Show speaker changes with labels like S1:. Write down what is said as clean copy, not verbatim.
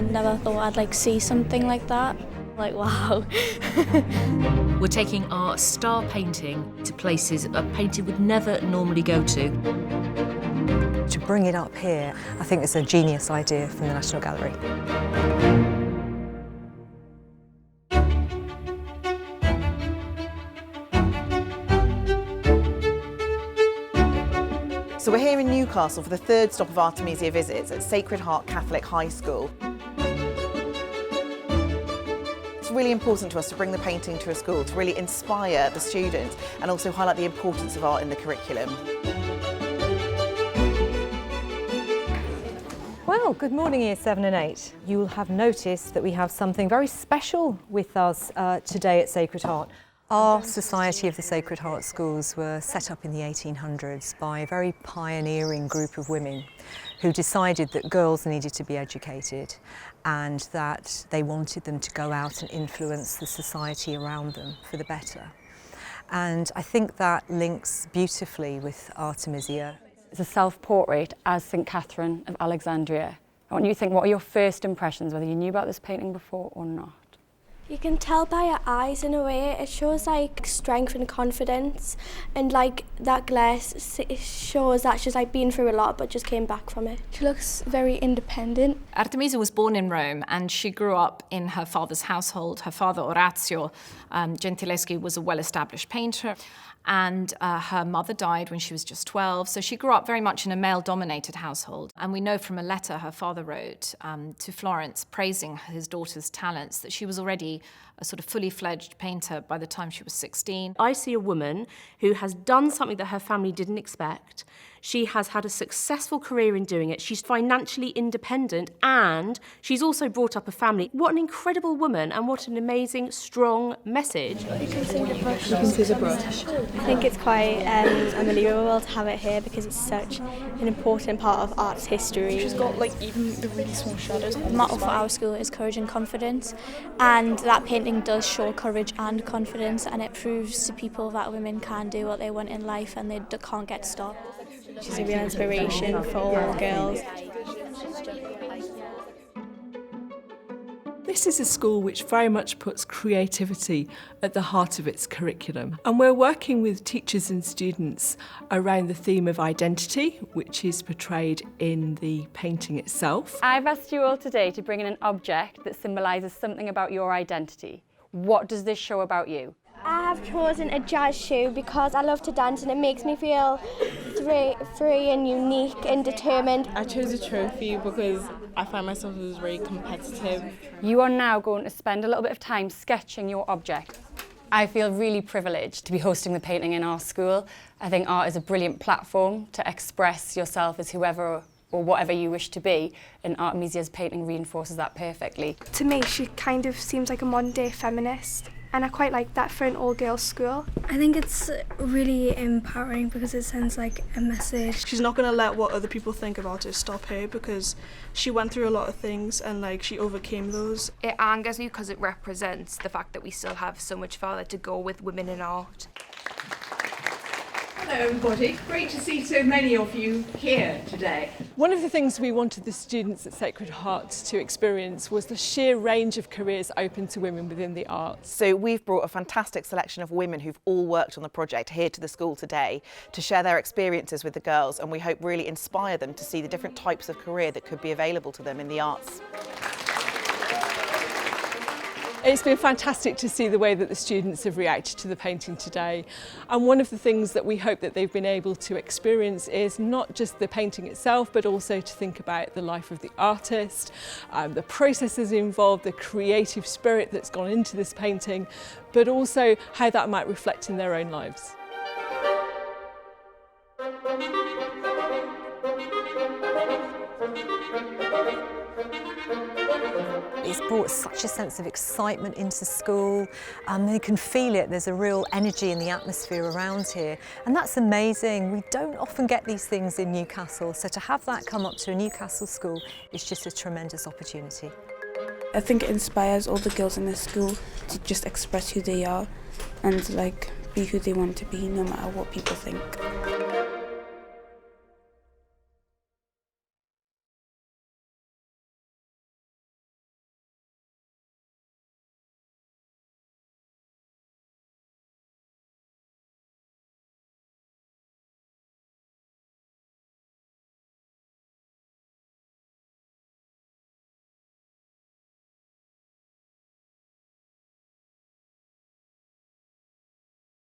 S1: never thought I'd like see something like that. Like, wow.
S2: We're taking our star painting to places a painter would never normally go to.
S3: To bring it up here, I think it's a genius idea from the National Gallery.
S4: So we're here in Newcastle for the third stop of Artemisia visits at Sacred Heart Catholic High School. It's really important to us to bring the painting to a school to really inspire the students and also highlight the importance of art in the curriculum.
S3: Well, good morning, Year 7 and 8. You'll have noticed that we have something very special with us today at Sacred Heart. Our Society of the Sacred Heart Schools were set up in the 1800s by a very pioneering group of women who decided that girls needed to be educated and that they wanted them to go out and influence the society around them for the better. And I think that links beautifully with Artemisia.
S5: It's a self-portrait as Saint Catherine of Alexandria. I want you to think, what are your first impressions, whether you knew about this painting before or not?
S1: You can tell by her eyes in a way. It shows like strength and confidence, and like that glass shows that she's like been through a lot but just came back from it. She looks very independent.
S6: Artemisia was born in Rome and she grew up in her father's household. Her father, Orazio Gentileschi, was a well-established painter, and her mother died when she was just 12, so she grew up very much in a male-dominated household. And we know from a letter her father wrote to Florence praising his daughter's talents that she was already a sort of fully fledged painter by the time she was 16.
S7: I see a woman who has done something that her family didn't expect. She has had a successful career in doing it. She's financially independent and she's also brought up a family. What an incredible woman, and what an amazing, strong message.
S1: You can see the brush. You can see the brush. I think it's quite unbelievable to have it here because it's such an important part of art's history.
S8: She's got like even the really small shadows.
S1: The motto for our school is courage and confidence, and that painting does show courage and confidence, and it proves to people that women can do what they want in life and they can't get stopped.
S8: She's a real inspiration for all girls.
S9: This is a school which very much puts creativity at the heart of its curriculum. And we're working with teachers and students around the theme of identity, which is portrayed in the painting itself.
S5: I've asked you all today to bring in an object that symbolises something about your identity. What does this show about you?
S1: I have chosen a jazz shoe because I love to dance and it makes me feel free and unique and determined.
S8: I chose a trophy because I find myself as very competitive.
S5: You are now going to spend a little bit of time sketching your object. I feel really privileged to be hosting the painting in our school. I think art is a brilliant platform to express yourself as whoever or whatever you wish to be, and Artemisia's painting reinforces that perfectly.
S1: To me, she kind of seems like a modern-day feminist, and I quite like that for an all-girls school.
S10: I think it's really empowering because it sends like a message.
S8: She's not going to let what other people think about her stop her because she went through a lot of things and like she overcame those.
S11: It angers me because it represents the fact that we still have so much farther to go with women in art.
S12: Hello everybody, great to see so many of you here today.
S9: One of the things we wanted the students at Sacred Heart to experience was the sheer range of careers open to women within the arts.
S4: So we've brought a fantastic selection of women who've all worked on the project here to the school today to share their experiences with the girls, and we hope really inspire them to see the different types of career that could be available to them in the arts.
S9: It's been fantastic to see the way that the students have reacted to the painting today, and one of the things that we hope that they've been able to experience is not just the painting itself but also to think about the life of the artist, the processes involved, the creative spirit that's gone into this painting, but also how that might reflect in their own lives.
S3: It's brought such a sense of excitement into school. They can feel it. There's a real energy in the atmosphere around here, and that's amazing. We don't often get these things in Newcastle, so to have that come up to a Newcastle school is just a tremendous opportunity.
S13: I think it inspires all the girls in this school to just express who they are and like be who they want to be, no matter what people think.